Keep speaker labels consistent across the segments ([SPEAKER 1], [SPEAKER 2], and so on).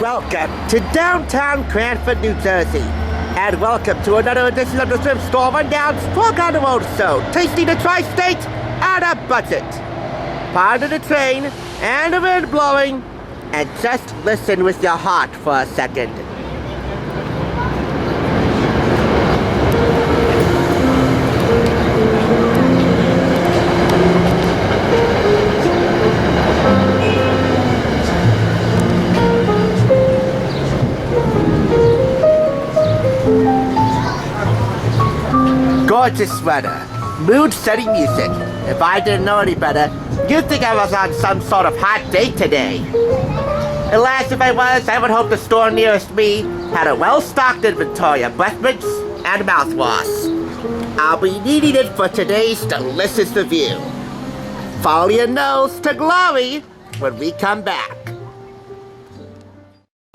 [SPEAKER 1] Welcome to downtown Cranford, New Jersey. And welcome to another edition of the Thrift Store Rundown's Fork On The Roadshow, tasting the tri-state at a budget. Pardon the train and the wind blowing, and just listen with your heart for a second. Gorgeous weather, mood-setting music. If I didn't know any better, you'd think I was on some sort of hot date today. Alas, if I was, I would hope the store nearest me had a well-stocked inventory of breath mints and mouthwash. I'll be needing it for today's delicious review. Follow your nose to glory when we come back.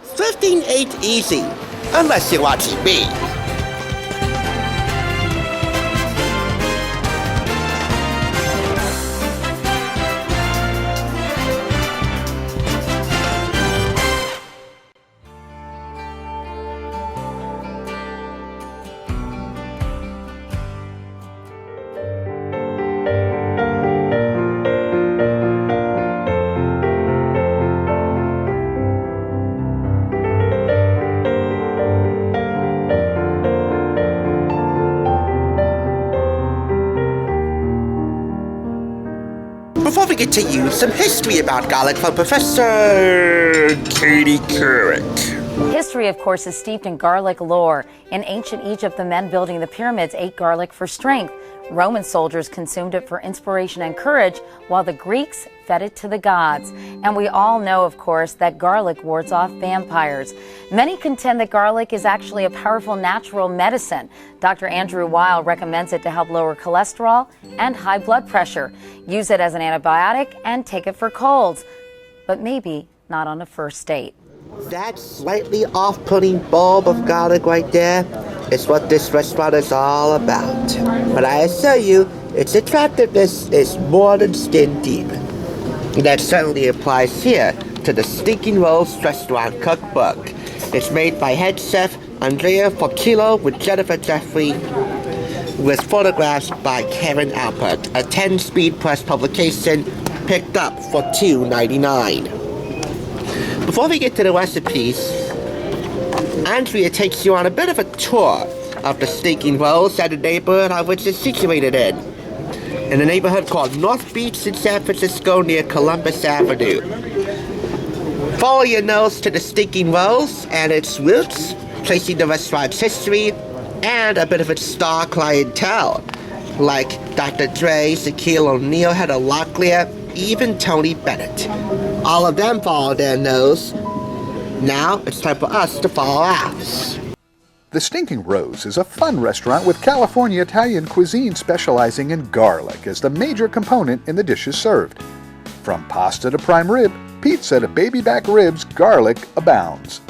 [SPEAKER 1] Thrifting ain't easy, unless you're watching me. Before we get to you, some history about garlic from Professor qere.
[SPEAKER 2] History, of course, is steeped in garlic lore. In ancient Egypt, the men building the pyramids ate garlic for strength. Roman soldiers consumed it for inspiration and courage, while the Greeks fed it to the gods. And we all know, of course, that garlic wards off vampires. Many contend that garlic is actually a powerful natural medicine. Dr. Andrew Weil recommends it to help lower cholesterol and high blood pressure. Use it as an antibiotic and take it for colds, but maybe not on a first date.
[SPEAKER 1] That slightly off-putting bulb of garlic right there is what this restaurant is all about. But I assure you, its attractiveness is more than skin deep. That certainly applies here to the Stinking Rose Restaurant Cookbook. It's made by head chef Andrea Froncillo with Jennifer Jeffrey, with photographs by Karen Alpert, a 10-speed press publication picked up for $2.99. Before we get to the recipes, Andrea takes you on a bit of a tour of the Stinking Rose and the neighborhood of which it's situated in a neighborhood called North Beach in San Francisco near Columbus Avenue. Follow your nose to the Stinking Rose and its roots, tracing the restaurant's history and a bit of its star clientele, like Dr. Dre, Shaquille O'Neal, Heather Locklear, even Tony Bennett. All of them follow their nose. Now it's time for us to follow ours.
[SPEAKER 3] The Stinking Rose is a fun restaurant with California Italian cuisine specializing in garlic as the major component in the dishes served. From pasta to prime rib, pizza to baby back ribs, garlic abounds.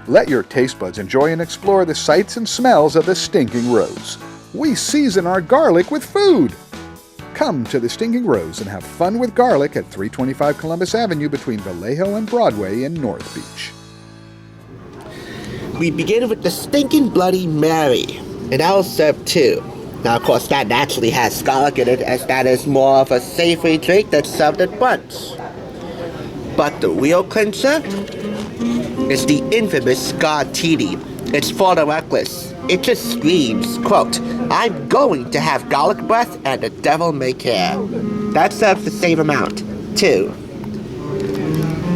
[SPEAKER 3] Let your taste buds enjoy and explore the sights and smells of the Stinking Rose. We season our garlic with food. Come to the Stinking Rose and have fun with garlic at 325 Columbus Avenue between Vallejo and Broadway in North Beach.
[SPEAKER 1] We begin with the Stinking Bloody Mary, and I'll serve two. Now, of course, that naturally has garlic in it, as that is more of a savory drink that's served at once. But the real clincher is the infamous Scartini. It's for the reckless. It just screams, quote, "I'm going to have garlic breath and the devil may care." That serves the same amount, too.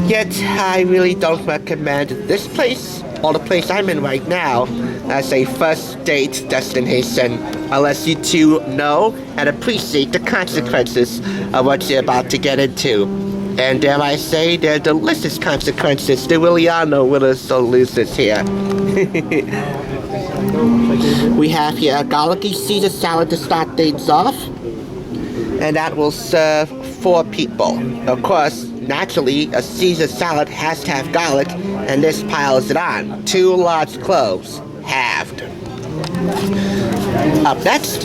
[SPEAKER 1] Yet, I really don't recommend this place, or the place I'm in right now, as a first date destination, unless you two know and appreciate the consequences of what you're about to get into. And dare I say, they're delicious consequences. There really are no winners or losers here. We have here a garlicky Caesar salad to start things off, and that will serve 4 people. Of course, naturally, a Caesar salad has to have garlic, and this piles it on. 2 large cloves, halved. Up next,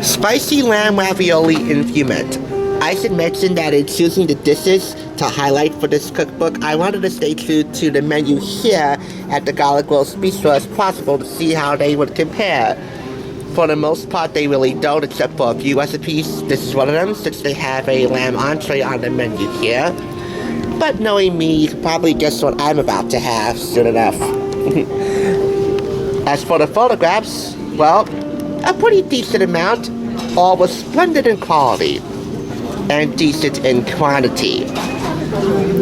[SPEAKER 1] spicy lamb ravioli in fumet. I should mention that in choosing the dishes to highlight for this cookbook, I wanted to stay true to the menu here at the Garlic Rose Bistro as possible to see how they would compare. For the most part, they really don't, except for a few recipes. This is one of them, since they have a lamb entree on the menu here. But knowing me, you can probably guess what I'm about to have soon enough. As for the photographs, well, a pretty decent amount, all was splendid in quality and decent in quantity.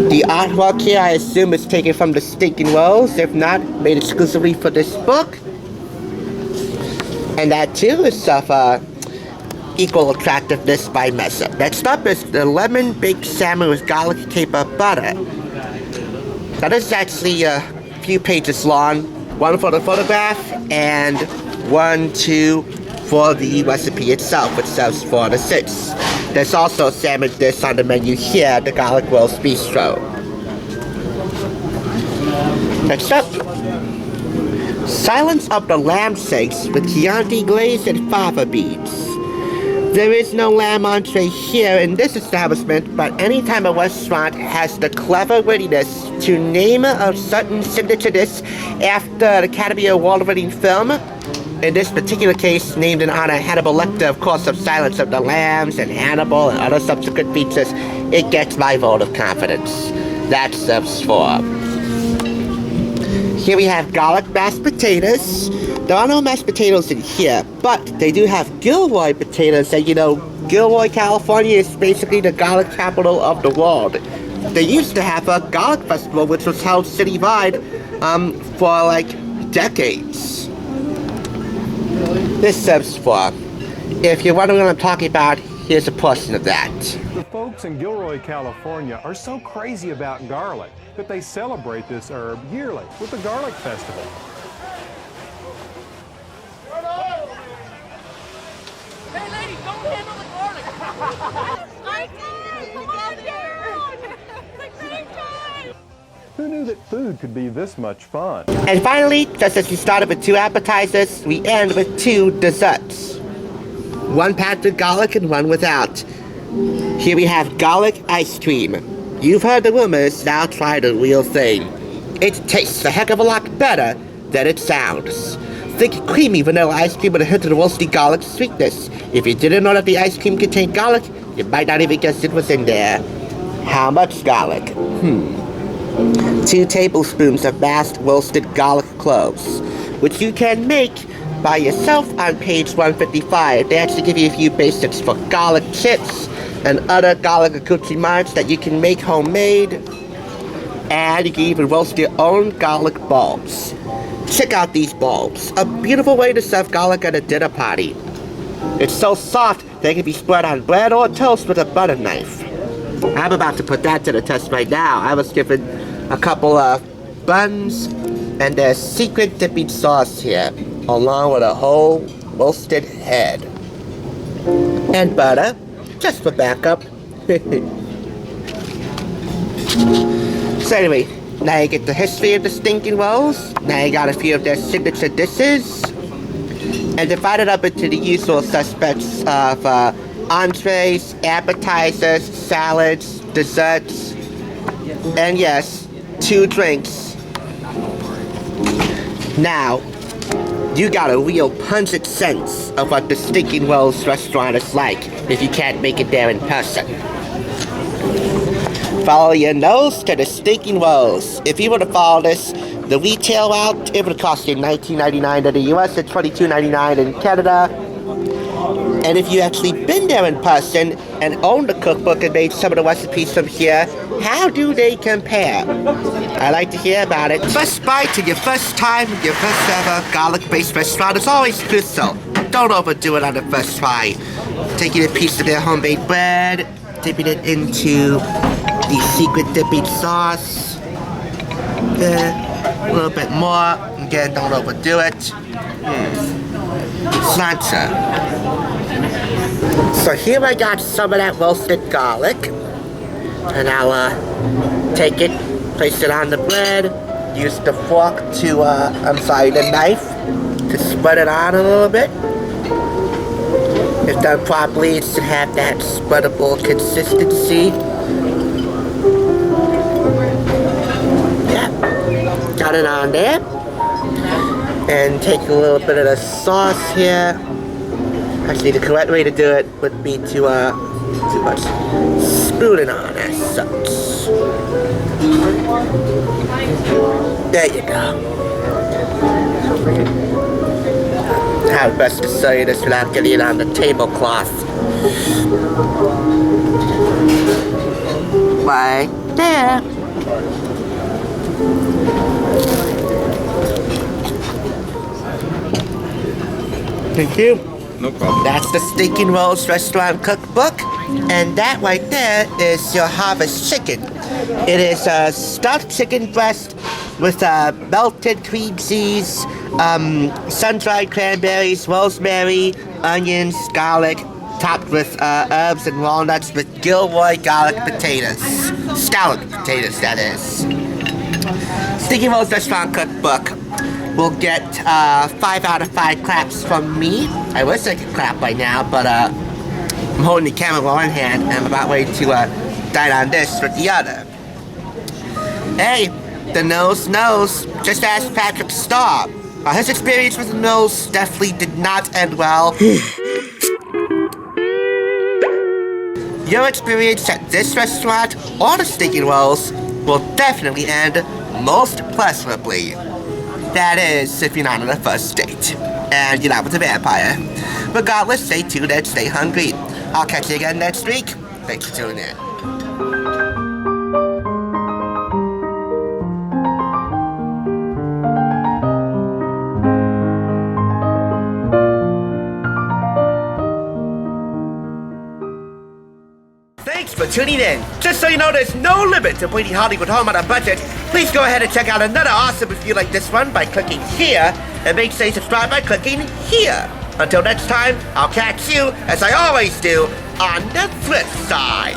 [SPEAKER 1] The artwork here, I assume, is taken from the Stinking Rolls, if not, made exclusively for this book. And that too is of equal attractiveness by measure. Next up is the lemon baked salmon with garlic caper butter. Now this is actually a few pages long, one for the photograph and one, two for the recipe itself, which serves 4 to 6. There's also a salmon dish on the menu here at the Garlic Rose Bistro. Next up, Silence of the Lamb Steaks with Chianti glaze and fava beans. There is no lamb entree here in this establishment, but anytime a restaurant has the clever wittiness to name a certain signature dish after an Academy Award-winning film, in this particular case named in honor of Hannibal Lecter, of course, of Silence of the Lambs and Hannibal and other subsequent features, it gets my vote of confidence. That serves 4. Here we have garlic mashed potatoes. There are no mashed potatoes in here, but they do have Gilroy potatoes, and you know, Gilroy, California is basically the garlic capital of the world. They used to have a garlic festival which was held citywide for like decades. This serves 4. If you're wondering what I'm talking about, here's a portion of that.
[SPEAKER 4] The folks in Gilroy, California are so crazy about garlic that they celebrate this herb yearly with the Garlic Festival.
[SPEAKER 5] Hey ladies, don't handle the garlic! I did! Come on down! It's a great time!
[SPEAKER 4] Who knew that food could be this much fun?
[SPEAKER 1] And finally, just as we started with 2 appetizers, we end with 2 desserts. One packed with garlic and one without. Here we have garlic ice cream. You've heard the rumors, now try the real thing. It tastes a heck of a lot better than it sounds. Think creamy vanilla ice cream with a hint of the roasty garlic sweetness. If you didn't know that the ice cream contained garlic, you might not even guess it was in there. How much garlic? 2 tablespoons of mashed roasted garlic cloves, which you can make by yourself on page 155. They actually give you a few basics for garlic chips and other garlic accoutrements that you can make homemade. And you can even roast your own garlic bulbs. Check out these bulbs. A beautiful way to serve garlic at a dinner party. It's so soft they can be spread on bread or toast with a butter knife. I'm about to put that to the test right now. I was given a couple of buns and their secret dipping sauce here, along with a whole roasted head. And butter, just for backup. So anyway, now you get the history of the Stinking Rolls. Now you got a few of their signature dishes. And divided up into the usual suspects of entrees, appetizers, salads, desserts, and yes, 2 drinks. Now, you got a real pungent sense of what the Stinking Rolls restaurant is like if you can't make it there in person. Follow your nose to the Stinking Rolls. If you were to follow this, the retail route, it would cost you $19.99 in the US and $22.99 in Canada. And if you actually been there in person and owned the cookbook and made some of the recipes from here, how do they compare? I like to hear about it. First bite to your first time, your first ever garlic-based restaurant is always crucial. Don't overdo it on the first try. Taking a piece of their homemade bread, dipping it into the secret dipping sauce. A little bit more. Again, don't overdo it. Slancha. So here I got some of that roasted garlic. And I'll take it, place it on the bread, use the fork to, the knife to spread it on a little bit. If done properly, it should have that spreadable consistency. Yeah, got it on there. And take a little bit of the sauce here. Actually, the correct way to do it would be to much spoon it on as such. There you go. How best to show you this without getting it on the tablecloth. Right there. Thank you.
[SPEAKER 6] No problem.
[SPEAKER 1] That's the Stinking Rose Restaurant Cookbook. And that right there is your harvest chicken. It is a stuffed chicken breast with melted cream cheese, sun-dried cranberries, rosemary, onions, garlic, topped with herbs and walnuts with Gilroy garlic potatoes. Scalloped potatoes, that is. Stinking Rose Restaurant Cookbook will get 5 out of 5 claps from me. I wish I could clap right now, but I'm holding the camera with one hand and I'm about ready to dine on this with the other. Hey, the nose knows. Just ask Patrick Starr. His experience with the nose definitely did not end well. Your experience at this restaurant or the Stinking Rose will definitely end most pleasurably. That is, if you're not on a first date and you're not with a vampire. Regardless, stay tuned and stay hungry. I'll catch you again next week. Thanks for tuning in. Thanks for tuning in. Just so you know, there's no limit to bringing Hollywood home on a budget. Please go ahead and check out another awesome review like this one by clicking here, and make sure you subscribe by clicking here. Until next time, I'll catch you, as I always do, on the flip side.